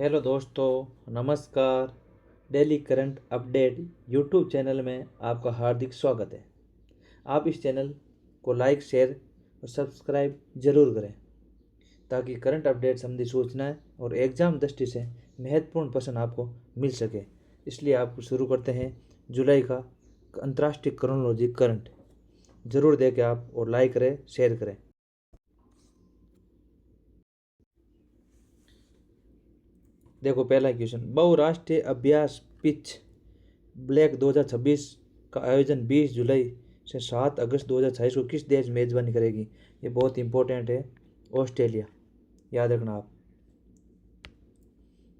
Hello दोस्तों, नमस्कार। Daily current update YouTube channel में आपका हार्दिक स्वागत है। आप इस चैनल को लाइक, शेयर और सब्सक्राइब जरूर करें ताकि करंट अपडेट संबंधी सूचनाएं और एग्ज़ाम दृष्टि से महत्वपूर्ण प्रश्न आपको मिल सके। इसलिए आप शुरू करते हैं जुलाई का अंतर्राष्ट्रीय क्रोनोलॉजी करंट। ज़रूर देखें आप और लाइक करें, शेयर करें। देखो, पहला क्वेश्चन, बहुराष्ट्रीय अभ्यास पिच ब्लैक 2026 का आयोजन 20 जुलाई से 7 अगस्त 2026 को किस देश मेजबानी करेगी? ये बहुत इंपॉर्टेंट है, ऑस्ट्रेलिया। याद रखना आप।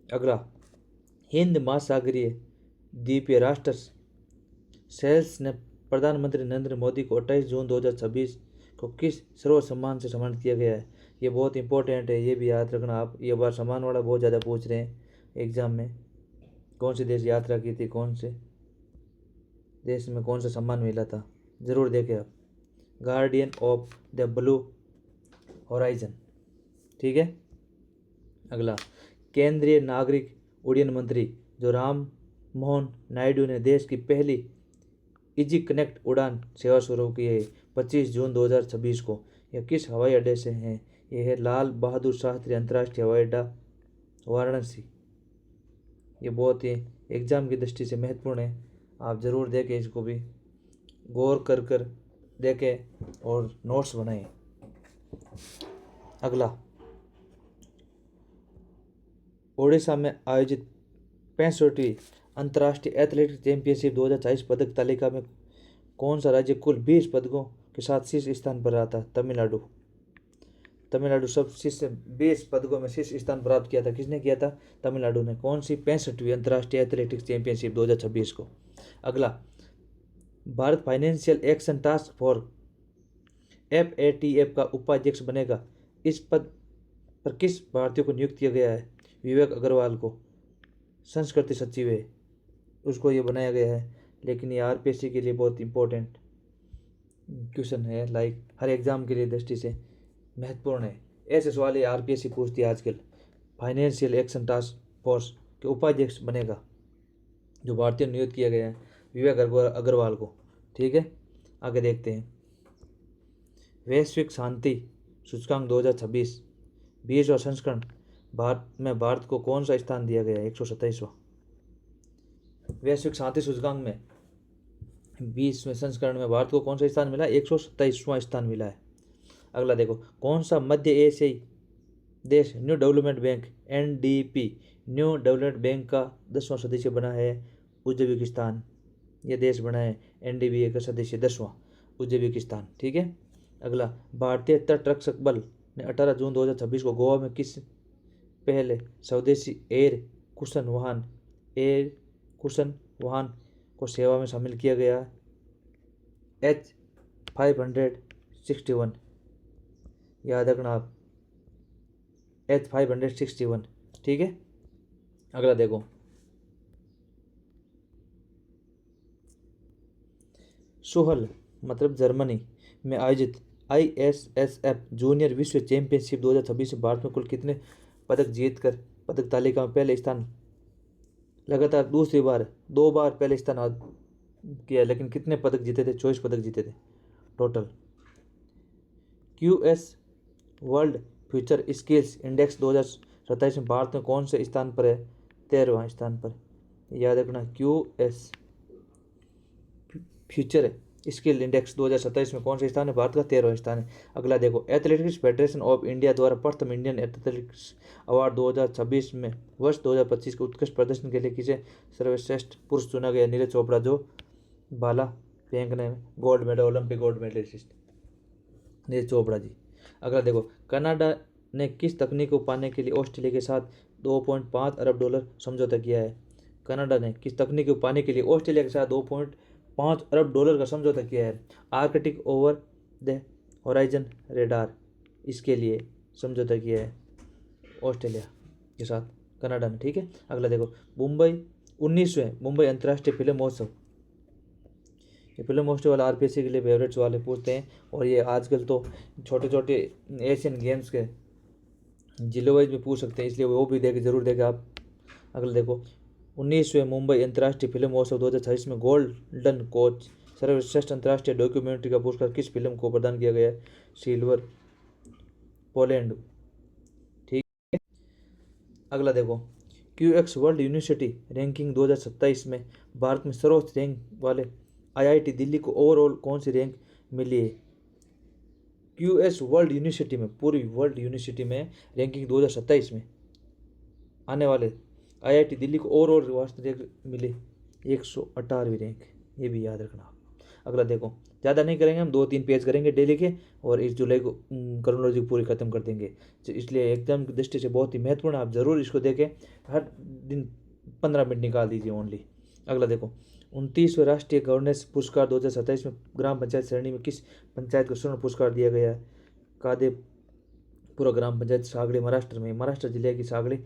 अगला, हिंद महासागरीय द्वीपीय राष्ट्र सेल्स ने प्रधानमंत्री नरेंद्र मोदी को 28 जून 2026 को किस सर्वोच्च सम्मान से सम्मानित किया गया है? ये बहुत इंपॉर्टेंट है, ये भी याद रखना आप। ये बार सम्मान वाला बहुत ज़्यादा पूछ रहे हैं एग्जाम में। कौन से देश यात्रा की थी, कौन से देश में कौन सा सम्मान मिला था, ज़रूर देखें आप। Guardian of the blue horizon. ठीक है। अगला, केंद्रीय नागरिक उड्डयन मंत्री जो राम मोहन नायडू ने देश की पहली इजी कनेक्ट उड़ान सेवा शुरू की है 25 जून 2026 को। यह किस हवाई अड्डे से है? यह है लाल बहादुर शास्त्री अंतर्राष्ट्रीय हवाई अड्डा, वाराणसी। ये बहुत ही एग्ज़ाम की दृष्टि से महत्वपूर्ण है, आप ज़रूर देखें, इसको भी गौर कर कर देखें और नोट्स बनाएं। अगला, ओडिशा में आयोजित 65वीं अंतर्राष्ट्रीय एथलेटिक्स चैंपियनशिप 2024 पदक तालिका में कौन सा राज्य कुल 20 पदकों के साथ शीर्ष स्थान पर रहा था? तमिलनाडु। तमिलनाडु सब शीर्ष 20 पदकों में शीर्ष स्थान प्राप्त किया था। किसने किया था? तमिलनाडु ने। कौन सी? 65वीं अंतर्राष्ट्रीय एथलेटिक्स चैंपियनशिप 2026 को। अगला, Bharat financial action task force FATF का उपाध्यक्ष बनेगा। इस पद पर किस भारतीय को नियुक्त किया गया है? विवेक अग्रवाल को। संस्कृति सचिव है, उसको ये बनाया गया है। लेकिन ये RPSC के लिए बहुत इंपॉर्टेंट क्वेश्चन है, लाइक हर एग्जाम के लिए दृष्टि से महत्वपूर्ण है। ऐसे सवाल ये RPSC पूछती है आजकल। फाइनेंशियल एक्शन टास्क फोर्स के उपाध्यक्ष बनेगा जो भारतीय नियुक्त किया गया है, विवेक अग्रवाल को। ठीक है, आगे देखते हैं। वैश्विक शांति सूचकांक 2026 20वां संस्करण भारत को कौन सा स्थान दिया गया है? 127वां। वैश्विक शांति सूचकांक में 20वें संस्करण में भारत को कौन सा स्थान मिला? 127वां स्थान मिला है। अगला देखो, कौन सा मध्य एशियाई देश new development bank NDP new development bank का 10वां सदस्य बना है? उज्बेकिस्तान। ये देश बना है NDB का सदस्य 10वां, उज्बेकिस्तान। ठीक है। अगला, भारतीय तटरक्षक बल ने 18 जून 2026 को गोवा में किस पहले स्वदेशी एयर कुशन वाहन को सेवा में शामिल किया गया? H561। याद रखना आप, H561। ठीक है। अगला देखो, सोहल मतलब जर्मनी में आयोजित ISSF जूनियर विश्व चैंपियनशिप 2026 में भारत में कुल कितने पदक जीतकर पदक तालिका में पहले स्थान, लगातार दूसरी बार, 2 बार पहले स्थान किया, लेकिन कितने पदक जीते थे? 24 पदक जीते थे total. QS world future skills index 2027 में भारत में कौन से स्थान पर है? 13वां स्थान पर। याद रखना, QS फ्यूचर स्किल इंडेक्स 2027 में कौन सा स्थान है? भारत का 13वां स्थान है। अगला देखो, एथलेटिक्स फेडरेशन ऑफ इंडिया द्वारा प्रथम इंडियन एथलेटिक्स अवार्ड 2026 में वर्ष 2025 के उत्कृष्ट प्रदर्शन के लिए किसे सर्वश्रेष्ठ पुरुष चुना गया? नीरज चोपड़ा, जो भाला फेंकने में gold medal, Olympic gold medalist Neeraj Chopra ji. अगला देखो, कनाडा ने किस तकनीक को पाने के लिए ऑस्ट्रेलिया के साथ $2.5 अरब समझौता किया है? कनाडा ने किस तकनीक को पाने के लिए ऑस्ट्रेलिया के साथ $2.5 अरब का समझौता किया है? Arctic over the horizon radar, इसके लिए समझौता किया है ऑस्ट्रेलिया के साथ कनाडा ने। ठीक है। अगला देखो, 19वें मुंबई अंतर्राष्ट्रीय फिल्म महोत्सव, ये फिल्म महोत्सव वाला RPSC के लिए फेवरेट सवाल पूछते हैं। और ये आजकल तो छोटे छोटे एशियन गेम्स के जिले वाइज में पूछ सकते हैं, इसलिए वो भी देखे जरूर देखे आप। अगला देखो, 19वें मुंबई अंतर्राष्ट्रीय फिल्म महोत्सव 2026 में गोल्डन कोच सर्वश्रेष्ठ अंतर्राष्ट्रीय डॉक्यूमेंट्री का पुरस्कार किस फिल्म को प्रदान किया गया है? Silver Poland. ठीक है। अगला देखो, क्यूएक्स वर्ल्ड यूनिवर्सिटी रैंकिंग 2027 में भारत में सर्वोच्च रैंक वाले आईआईटी दिल्ली को ओवरऑल कौन सी रैंक मिली है? क्यूएस वर्ल्ड यूनिवर्सिटी में, पूरी वर्ल्ड यूनिवर्सिटी में रैंकिंग 2027 में आने वाले आईआईटी दिल्ली को ओवरऑल वास्ते रैंक मिली 118वीं रैंक, ये भी याद रखना। अगला देखो, ज़्यादा नहीं करेंगे, हम 2-3 पेज करेंगे डेली के और इस जुलाई को क्रोनोलॉजी पूरी खत्म कर देंगे, इसलिए एग्जाम की दृष्टि से बहुत ही महत्वपूर्ण है। आप ज़रूर इसको देखें, हर दिन 15 मिनट निकाल दीजिए ओनली। अगला देखो, 29वें राष्ट्रीय गवर्नेंस पुरस्कार 2027 में ग्राम पंचायत श्रेणी में किस पंचायत को स्वर्ण पुरस्कार दिया गया है? कादेपुरा ग्राम पंचायत, सागड़ी, महाराष्ट्र में, महाराष्ट्र जिले की सागड़ी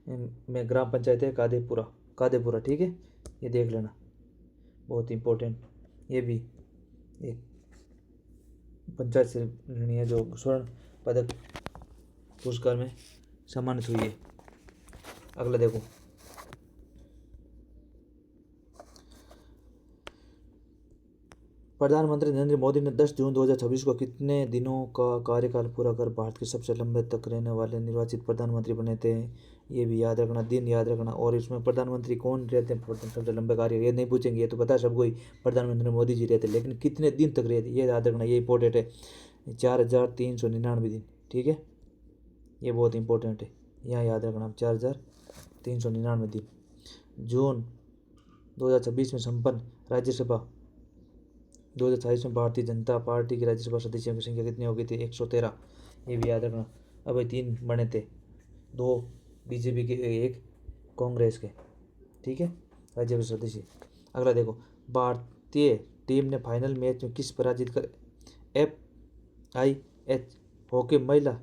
में ग्राम पंचायत है कादेपुरा। ठीक है, ये देख लेना, बहुत इंपॉर्टेंट। ये भी एक पंचायत श्रेणी है जो स्वर्ण पदक पुरस्कार में सम्मानित हुई है। अगला देखो, प्रधानमंत्री नरेंद्र मोदी ने 10 जून 2026 को कितने दिनों का कार्यकाल पूरा कर भारत के सबसे लंबे तक रहने वाले निर्वाचित प्रधानमंत्री बने थे? ये भी याद रखना, दिन याद रखना। और इसमें प्रधानमंत्री कौन रहते हैं सबसे लंबे कार्य, ये नहीं पूछेंगे, ये तो पता है सबको ही, प्रधानमंत्री मोदी जी रहते, लेकिन कितने दिन तक रहते ये याद रखना, ये इंपॉर्टेंट है। 4399 दिन। ठीक है, ये बहुत इंपॉर्टेंट है, यहाँ याद रखना 4399 दिन। जून 2026 में संपन्न राज्यसभा 2028 में भारतीय जनता पार्टी की राज्यसभा सदस्यों की संख्या कितनी हो गई थी? 113। ये भी याद रखना। अब 3 बने थे, 2 बीजेपी के, 1 कांग्रेस के। ठीक है, राज्यसभा सदस्य। अगला देखो, भारतीय टीम ने फाइनल मैच में किस पराजित कर FIH हॉकी महिला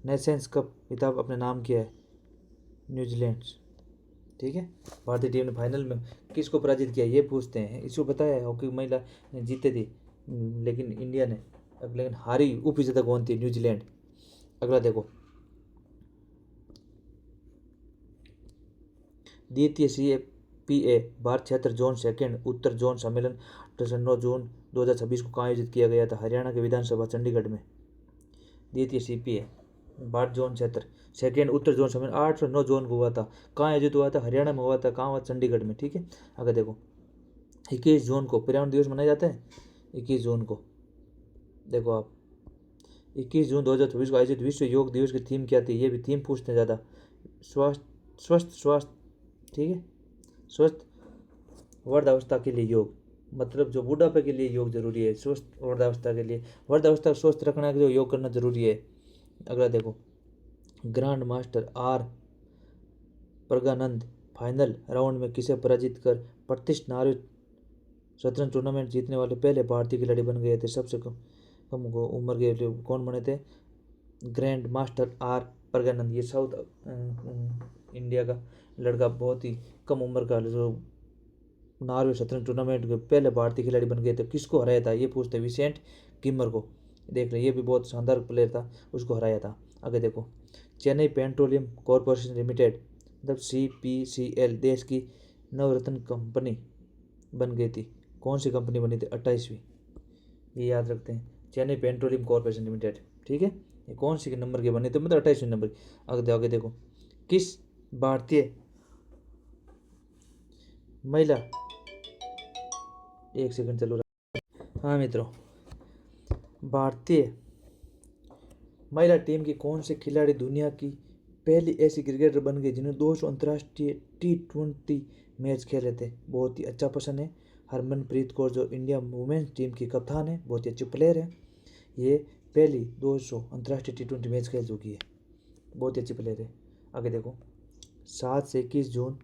नेशंस कप खिताब अपने नाम किया है? न्यूजीलैंड। ठीक है, भारतीय टीम ने फाइनल में किसको पराजित किया ये पूछते हैं, इसको पता है, हॉकी महिला ने जीते थी लेकिन इंडिया ने, लेकिन हारी उपविजेता कौन थी? न्यूजीलैंड। अगला देखो, द्वितीय CPA भारत क्षेत्र जोन सेकंड उत्तर जोन सम्मेलन 9 जून 2026 को कहाँ आयोजित किया गया था? हरियाणा के विधानसभा चंडीगढ़ में। द्वितीय CPA भारत जोन क्षेत्र सेकेंड उत्तर जोन सम्मेलन 8 और 9 जून को हुआ था। कहाँ आयोजित हुआ था? हरियाणा में हुआ था। कहाँ हुआ? चंडीगढ़ में। ठीक है, अगर देखो, 21 जून को पर्यावरण दिवस मनाया जाता है। 21 जून को देखो आप, 21 जून 2024 को आयोजित विश्व योग दिवस की थीम क्या थी? ये भी थीम पूछते हैं ज़्यादा। स्वास्थ्य। ठीक है, स्वस्थ वृद्धावस्था के लिए योग, मतलब जो बुढ़ापे के लिए योग जरूरी है, स्वस्थ वृद्धावस्था के लिए, वृद्धावस्था को स्वस्थ रखने के लिए योग करना जरूरी है। अगला देखो, grand master R Praggnanandhaa final round में किसे पराजित कर प्रतिष्ठित नॉर्वे शतरंज टूर्नामेंट जीतने वाले पहले भारतीय खिलाड़ी बन गए थे? सबसे कम उम्र के कौन बने थे? Grand master R Praggnanandhaa. ये साउथ इंडिया का लड़का, बहुत ही कम उम्र का, जो नॉर्वे शतरंज टूर्नामेंट के पहले भारतीय खिलाड़ी बन गए थे। किसको हराया था ये पूछते, विसेंट किमर को। देख रहे, ये भी बहुत शानदार प्लेयर था, उसको हराया था। आगे देखो, चेन्नई पेट्रोलियम कॉरपोरेशन लिमिटेड मतलब CPCL देश की नवरत्न कंपनी बन गई थी। कौन सी कंपनी बनी थी? 28वीं। ये याद रखते हैं, चेन्नई पेट्रोलियम कॉरपोरेशन लिमिटेड। ठीक है, ये कौन सी नंबर के बने थे? मतलब 28वीं नंबर। आगे देखो, किस भारतीय महिला, एक सेकंड चलो रहा। हाँ मित्रों, भारतीय महिला टीम की कौन से खिलाड़ी दुनिया की पहली ऐसी क्रिकेटर बन गई जिन्होंने 200 अंतर्राष्ट्रीय T20 मैच खेले थे? बहुत ही अच्छा पर्सन है हरमनप्रीत कौर, जो इंडिया वुमेन्स टीम की कप्तान है, बहुत ही अच्छी प्लेयर है। ये पहली 200 अंतर्राष्ट्रीय T20 मैच खेल चुकी है, बहुत ही अच्छी प्लेयर है। आगे देखो, 7 से 21 जून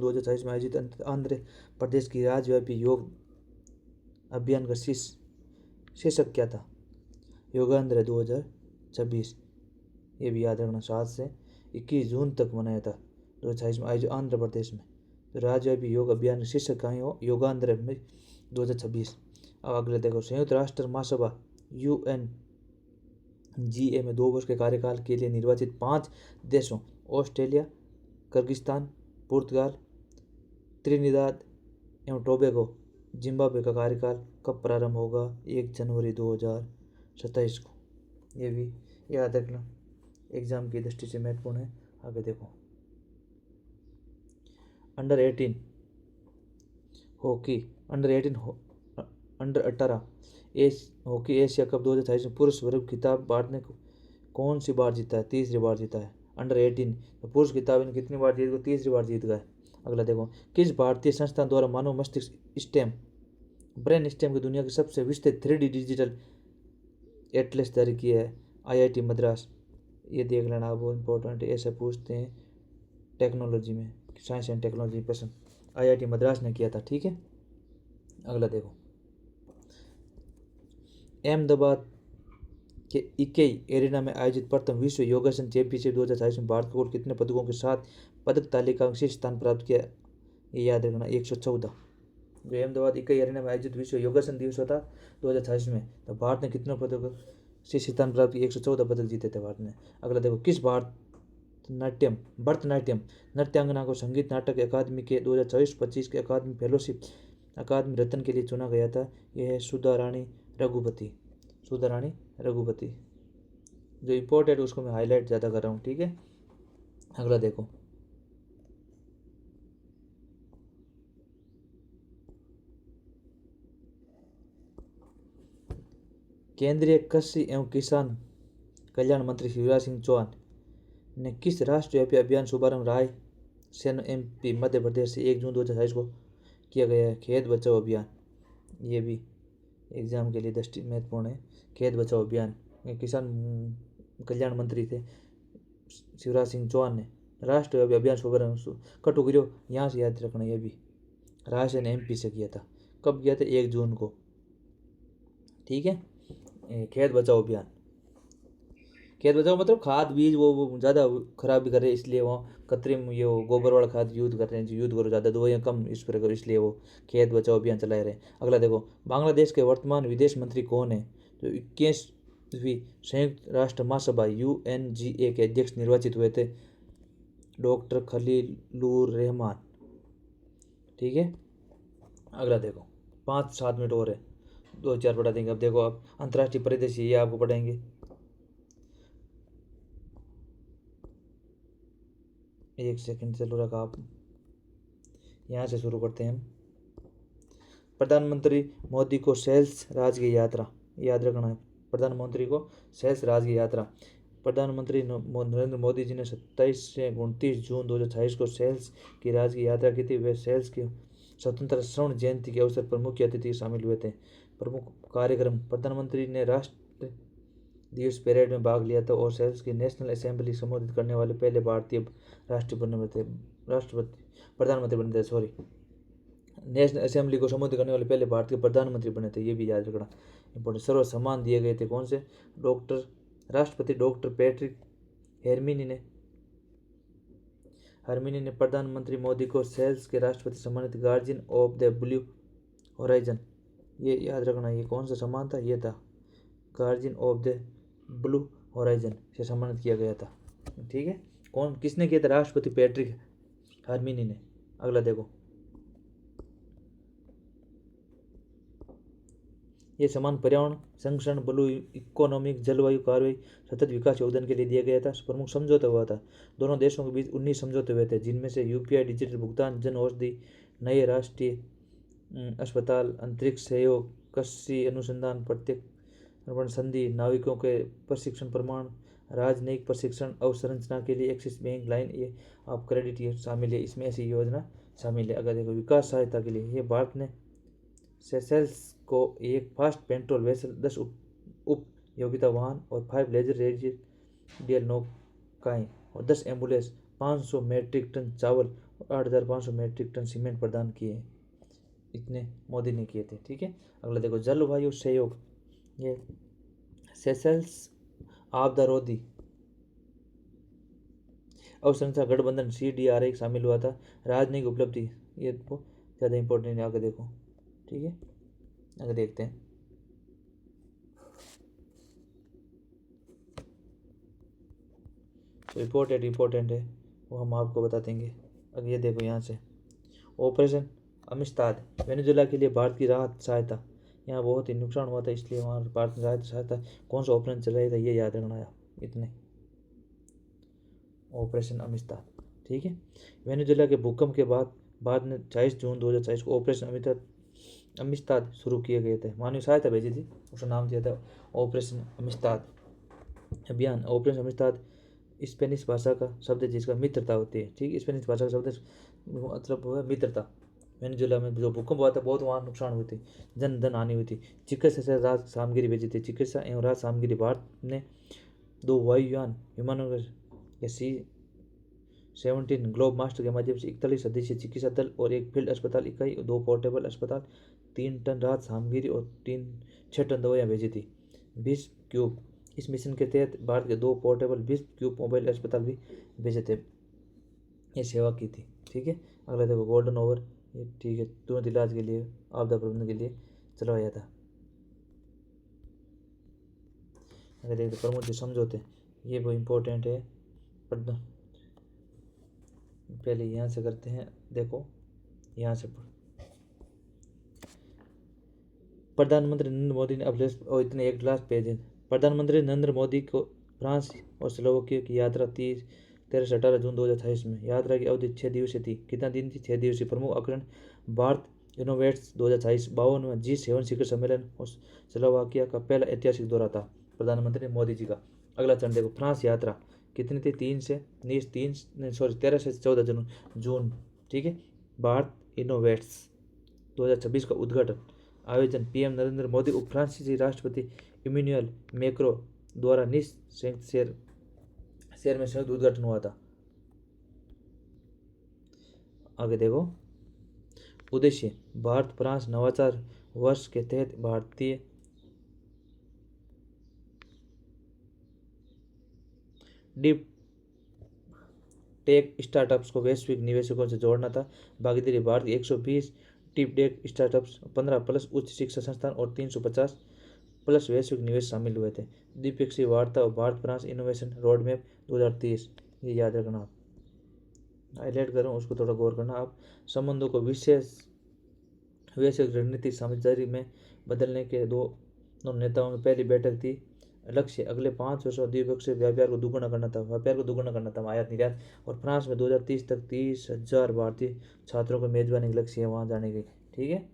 2027 में आयोजित आंध्र प्रदेश की राज्यव्यापी योग अभियान का शीर्षक क्या था? योगांध्र 2026। ये भी याद रखना, 7 से 21 जून तक मनाया था 2026 में आयोजित आंध्र प्रदेश में। तो राज्यव्यापी योग अभियान का शीर्षक कहाँ हो? योगांध्र में 2026। अब अगले देखो, संयुक्त राष्ट्र महासभा UN GA में 2 वर्ष के कार्यकाल के लिए निर्वाचित 5 देशों ऑस्ट्रेलिया, किर्गिस्तान, पुर्तगाल, त्रिनिदाद एवं टोबैगो, जिम्बाब्वे का कार्यकाल कब प्रारंभ होगा? 1 जनवरी 2027 को। ये भी याद रखना, एग्जाम की दृष्टि से महत्वपूर्ण है। आगे देखो, under 18 hockey, under 18 hockey Asia cup 2028 में पुरुष वर्ग खिताब भारत ने कौन सी बार जीता है? तीसरी बार जीता है। अंडर 18 पुरुष खिताब इन्हें कितनी बार जीत गए? तीसरी बार जीत गए। अगला देखो, किस भारतीय संस्थान द्वारा मानव मस्तिष्क स्टेम ब्रेन स्टेम की दुनिया की सबसे विस्तृत 3D डिजिटल एटलस जारी किया है? IIT मद्रास। ये देख लेना, बहुत इंपॉर्टेंट है, ऐसे पूछते हैं टेक्नोलॉजी में, science and technology person, IIT Madras ने किया था। ठीक है, अगला देखो, अहमदाबाद के इकेई एरिना में आयोजित प्रथम विश्व योगासन चैंपियनशिप 2028 में भारत को कुल कितने पदकों के साथ पदक तालिका में शीर्ष स्थान प्राप्त किया? ये याद रखना, 114। जो अहमदाबाद इकाई एरिना में आयोजित विश्व योगासन दिवस था 2028 में, तो भारत ने कितने पदक शीर्ष स्थान प्राप्त किए? 114 पदक जीते थे भारत ने। अगला देखो, किस भरतनाट्यम नृत्यांगना को संगीत नाटक अकादमी के 2024-25 के अकादमी फेलोशिप अकादमी रत्न के लिए चुना गया था? यह है सुधा रानी रघुपति। जो इम्पोर्टेंट उसको मैं हाईलाइट ज़्यादा कर रहा हूँ। ठीक है, अगला देखो, केंद्रीय कृषि एवं किसान कल्याण मंत्री शिवराज सिंह चौहान ने किस राष्ट्रव्यापी अभियान शुभारंभ रायसेन MP मध्य प्रदेश से 1 जून 2028 को किया गया है? खेत बचाओ अभियान। ये भी एग्जाम के लिए दृष्टि महत्वपूर्ण है। खेत बचाओ अभियान, किसान कल्याण मंत्री थे शिवराज सिंह चौहान ने राष्ट्रव्यापी अभियान शुभारंभ कटुगिरो, यहाँ से याद रखना, ये भी रायसेन MP से किया था। कब किया था? 1 जून को। ठीक है, खेत बचाओ अभियान, खेत बचाओ मतलब खाद बीज वो ज़्यादा खराब भी कर रहे हैं, इसलिए वो कृत्रिम ये वो गोबर वाला खाद यूज कर रहे हैं, यूज करो ज़्यादा, दवाइयाँ कम स्प्रे करो, इसलिए वो खेत बचाओ अभियान चला रहे हैं। अगला देखो, बांग्लादेश के वर्तमान विदेश मंत्री कौन है? जो 21वीं संयुक्त राष्ट्र महासभा UNGA के अध्यक्ष निर्वाचित हुए थे? डॉक्टर खलीलुर रहमान। ठीक है, अगला देखो, 5-7 मिनट और है, 2-4 पढ़ा देंगे। अब देखो, आप अंतर्राष्ट्रीय परिदृश्य ये आपको पढ़ाएंगे। एक सेकंड चलो रखा आप, यहाँ से शुरू करते हैं हम। प्रधानमंत्री मोदी को सेल्स राज्य की यात्रा, याद रखना है, प्रधानमंत्री को सेल्स राज्य की यात्रा। प्रधानमंत्री नरेंद्र मोदी जी ने 27 से 29 जून 2028 को सेल्स की राज्य की यात्रा की थी। वे सेल्स की स्वतंत्रता स्वर्ण जयंती के अवसर पर मुख्य अतिथि शामिल हुए थे। प्रमुख कार्यक्रम, प्रधानमंत्री ने राष्ट्र दिवस परेड में भाग लिया था और सेल्स की नेशनल असेंबली संबोधित करने वाले पहले भारतीय प्रधानमंत्री बने थे। नेशनल असेंबली को संबोधित करने वाले पहले भारतीय प्रधानमंत्री बने थे, ये भी याद रखना इंपॉर्टेंट। सर्व सम्मान दिए गए थे कौन से? राष्ट्रपति डॉक्टर पैट्रिक हरमिनी ने प्रधानमंत्री मोदी को सेल्स के राष्ट्रपति सम्मानित guardian of the blue horizon, ये याद रखना, ये कौन सा सम्मान था? ये था guardian of the blue horizon से सम्मानित किया गया था। ठीक है, किसने किया था? राष्ट्रपति पैट्रिक हरमिनी ने। अगला देखो, ये सम्मान पर्यावरण संरक्षण, ब्लू इकोनॉमिक, जलवायु कार्रवाई, सतत विकास योगदान के लिए दिया गया था। प्रमुख समझौता हुआ था, दोनों देशों के बीच 19 समझौते हुए थे, जिनमें से UPI डिजिटल भुगतान, जन औषधि, नए राष्ट्रीय अस्पताल, अंतरिक्ष सहयोग, कृषि अनुसंधान, प्रत्यक्ष संधि, नाविकों के प्रशिक्षण प्रमाण, राजनयिक प्रशिक्षण, अवसंरचना के लिए एक्सिस बैंक लाइन, ये आप क्रेडिट ये शामिल है, इसमें ऐसी योजना शामिल है। अगर देखो, विकास सहायता के लिए ये भारत ने सेशेल्स को एक फास्ट पेट्रोल वेसल, 10 उपयोगिता वाहन और 5 लेजर रेडियल नौकाएं और 10 एम्बुलेंस, 500 मीट्रिक टन चावल और 8,500 मीट्रिक टन सीमेंट प्रदान किए। इतने मोदी ने किए थे। ठीक है, अगला देखो, जलवायु सहयोग, ये सेशेल्स आपदा रोधी अवसंरचना गठबंधन CDRA शामिल हुआ था। राजनयिक उपलब्धि, ये तो ज़्यादा इंपॉर्टेंट है, आगे देखो। ठीक है, आगे देखते हैं। तो इम्पोर्टेंट है वो हम आपको बता देंगे। अब ये देखो यहाँ से ऑपरेशन अमिस्ताद, वेनेजुएला के लिए भारत की राहत सहायता। यहाँ बहुत ही नुकसान हुआ था इसलिए वहाँ भारत में राहत सहायता कौन सा ऑपरेशन चल रहा था ये याद रखना है इतने। ऑपरेशन अमिस्ताद, ठीक है। वेनेजुएला के भूकंप के बाद भारत ने 24 जून 2024 को ऑपरेशन अमिस्ताद शुरू किए गए थे। मानवीय सहायता भेजी थी, उसका नाम दिया था ऑपरेशन अमिस्ताद अभियान। ऑपरेशन अमिस्ताद स्पेनिश भाषा का शब्द है जिसका मित्रता होती है, ठीक है। स्पेनिश भाषा का शब्द मतलब हुआ मित्रता। वेनेजुएला में जो भूकंप हुआ था बहुत वहाँ नुकसान हुई थी, जन धन हानि हुई थी। चिकित्सा से राहत सामग्री भेजी थी। चिकित्सा एवं राहत सामग्री भारत ने 2 वायुयान विमानों के C-17 ग्लोब मास्टर के माध्यम से 41 सदस्यीय चिकित्सा दल और 1 फील्ड अस्पताल इकाई, 2 पोर्टेबल अस्पताल, 3 टन राहत सामग्री और 6 टन दवाइयाँ भेजी थी। 20 क्यूब, इस मिशन के तहत भारत के 2 पोर्टेबल 20 क्यूब मोबाइल अस्पताल भी भेजे थे, ये सेवा की थी, ठीक है। अगला देखो गोल्डन ओवर, ये ठीक है, तुरंत इलाज के लिए आपदा प्रबंधन के लिए चलवाया था। अगर देखो प्रमुख जो समझौते, ये वो इम्पोर्टेंट है। पहले यहाँ से करते हैं, देखो यहाँ से प्रधानमंत्री नरेंद्र मोदी ने इतने एक लास्ट पेज है। प्रधानमंत्री नरेंद्र मोदी को फ्रांस और स्लोवाकिया की यात्रा 13 से 18 जून 2028 में। यात्रा की अवधि 6 दिवसीय थी। कितना दिन थी? 6 दिवसीय। प्रमुख आकर्षण भारत इनोवेट्स 2028 52वां G7 शिखर सम्मेलन और स्लोवाकिया का पहला ऐतिहासिक दौरा था प्रधानमंत्री मोदी जी का। अगला चरण देखो, फ्रांस यात्रा कितनी थी? 13 से 14 जून, ठीक है। भारत इनोवेट्स 2026 का उद्घाटन आयोजन पीएम नरेंद्र मोदी उप फ्रांसीसी राष्ट्रपति इमैनुअल मैक्रो द्वारा निस संयुक्त शहर में संयुक्त उद्घाटन हुआ था। आगे देखो, उद्देश्य भारत फ्रांस नवाचार वर्ष के तहत भारतीय डीप टेक स्टार्टअप्स को वैश्विक निवेशकों से जोड़ना था। भागीदारी भारत 120 डीप टेक स्टार्टअप्स, 15+ उच्च शिक्षा संस्थान और 350+ वैश्विक निवेश शामिल हुए थे। द्विपक्षीय वार्ता और भारत फ्रांस इनोवेशन रोडमैप 2030, ये याद रखना आप। हाईलाइट करूँ उसको थोड़ा गौर करना आप। संबंधों को वैश्विक रणनीतिक समझदारी में बदलने के दोनों नेताओं की पहली बैठक थी। लक्ष्य अगले 5 वर्षों द्विपक्षीय व्यापार को दोगुना करना था, आयात निर्यात। और फ्रांस में 2030 तक 30,000 भारतीय छात्रों को मेजबानी के लक्ष्य है वहाँ जाने के, ठीक है।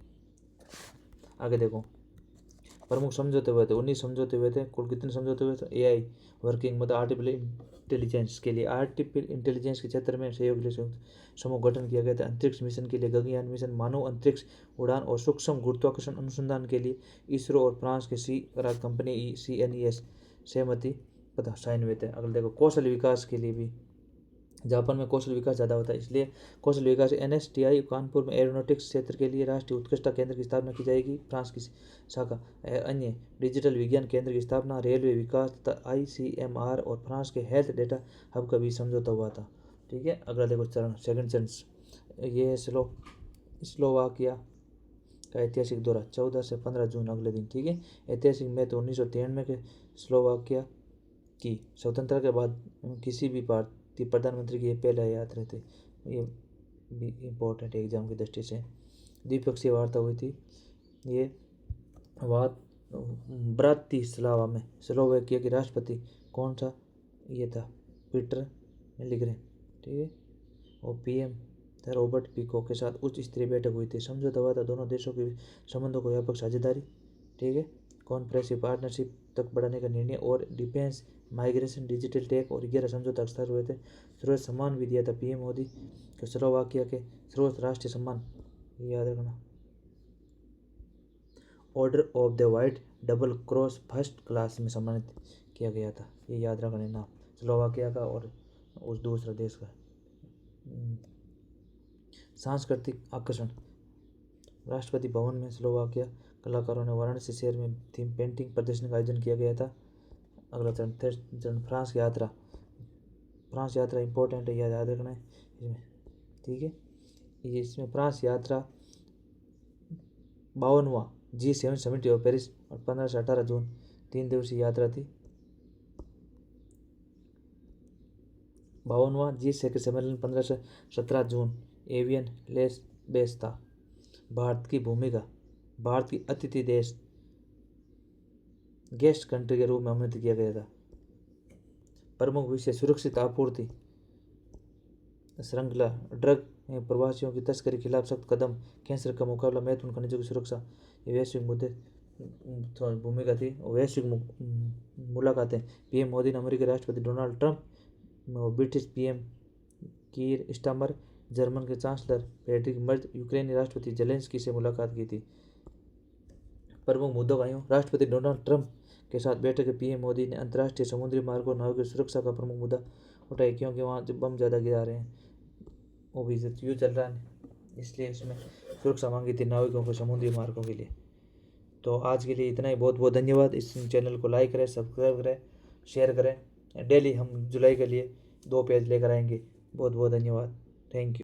आगे देखो, प्रमुख समझौते हुए थे, 19 समझौते हुए थे। कुल कितने समझौते हुए थे? AI वर्किंग मतलब आर्टिफिशियल इंटेलिजेंस के लिए, आर्टिफिशियल इंटेलिजेंस के क्षेत्र में सहयोग के लिए संयुक्त समूह गठन किया गया था। अंतरिक्ष मिशन के लिए गगनयान मिशन, मानव अंतरिक्ष उड़ान और सूक्ष्म गुरुत्वाकर्षण अनुसंधान के लिए इसरो और फ्रांस के कंपनी CNES सहमति पत्र साइन हुए थे। अगले देखो, कौशल विकास के लिए भी जापान में कौशल विकास ज़्यादा होता है, इसलिए कौशल विकास NSTI कानपुर में एरोनॉटिक्स क्षेत्र के लिए राष्ट्रीय उत्कृष्टता केंद्र की स्थापना की जाएगी, फ्रांस की शाखा। अन्य डिजिटल विज्ञान केंद्र की स्थापना, रेलवे विकास तथा ICMR और फ्रांस के हेल्थ डेटा हब का भी समझौता हुआ था, ठीक है। अगला देखो चरण, सेकंड चरण, ये है स्लोवाकिया का ऐतिहासिक दौरा 14 से 15 जून अगले दिन, ठीक है। ऐतिहासिक महत्व 1993 के स्लोवाकिया की स्वतंत्रता के बाद किसी भी भारतीय प्रधानमंत्री की ये पहला यात्रा थी, ये भी इम्पोर्टेंट एग्जाम की दृष्टि से। द्विपक्षीय वार्ता हुई थी, ये बात ब्रातिस्लावा में। स्लोवाकिया के राष्ट्रपति कौन सा? ये था पीटर मिलिग्रेन, ठीक है। और PM था रॉबर्ट पिको के साथ उच्च स्तरीय बैठक हुई थी। समझौता हुआ था दोनों देशों के संबंधों को व्यापक साझेदारी, ठीक है, कॉन्फ्रेंसिव पार्टनरशिप तक बढ़ाने का निर्णय और डिफेंस, माइग्रेशन, डिजिटल टेक और 11 समझौता हस्ताक्षर हुए थे। सर्वोच्च सम्मान भी दिया था PM मोदी को स्लोवाकिया के सर्वोच्च राष्ट्रीय सम्मान, याद रखना, order of the white double cross first class में सम्मानित किया गया था, ये याद रखना नाम स्लोवाकिया का और उस दूसरा देश का। सांस्कृतिक आकर्षण, राष्ट्रपति भवन में स्लोवाकिया कलाकारों ने वाराणसी शहर में थीम पेंटिंग प्रदर्शनी का आयोजन किया गया था। अगला चरण, थर्ड चरण, फ्रांस यात्रा। फ्रांस यात्रा इंपॉर्टेंट है, याद रखना है इसमें, ठीक है। ये इसमें फ्रांस यात्रा 52वां G7 समिट और पेरिस और 15 से 18 जून 3 दिवसीय यात्रा थी। 52वां जी शिखर सम्मेलन 15 से 17 जून एवियन लेस बेस्ता। भारत की भूमिका, भारत की अतिथि देश गेस्ट कंट्री के रूप में आमंत्रित किया गया था। प्रमुख विषय सुरक्षित आपूर्ति श्रृंखला, ड्रग एवं प्रवासियों की तस्करी के खिलाफ सख्त कदम, कैंसर का मुकाबला, महत्वपूर्ण खनिजों की सुरक्षा, ये वैश्विक मुद्दे भूमिका थी। वैश्विक मुलाकातें, पीएम मोदी ने अमेरिकी राष्ट्रपति Donald Trump, British PM Keir Starmer, German के चांसलर फ्रेडरिक मर्ज, यूक्रेनी राष्ट्रपति जेलेंस्की से मुलाकात की थी। प्रमुख मुद्दों का यूँ, राष्ट्रपति डोनाल्ड ट्रंप के साथ बैठक में पीएम मोदी ने अंतर्राष्ट्रीय समुद्री मार्गों नाविक की सुरक्षा का प्रमुख मुद्दा उठाया, क्योंकि वहाँ जो बम ज़्यादा गिरा रहे हैं, वो भी युद्ध चल रहा है, इसलिए इसमें सुरक्षा मांगी थी नाविकों को समुद्री मार्गों के लिए। तो आज के लिए इतना ही, बहुत बहुत धन्यवाद। इस चैनल को लाइक करें, सब्सक्राइब करें, शेयर करें। डेली हम जुलाई के लिए 2 पेज लेकर आएंगे। बहुत बहुत धन्यवाद, थैंक यू।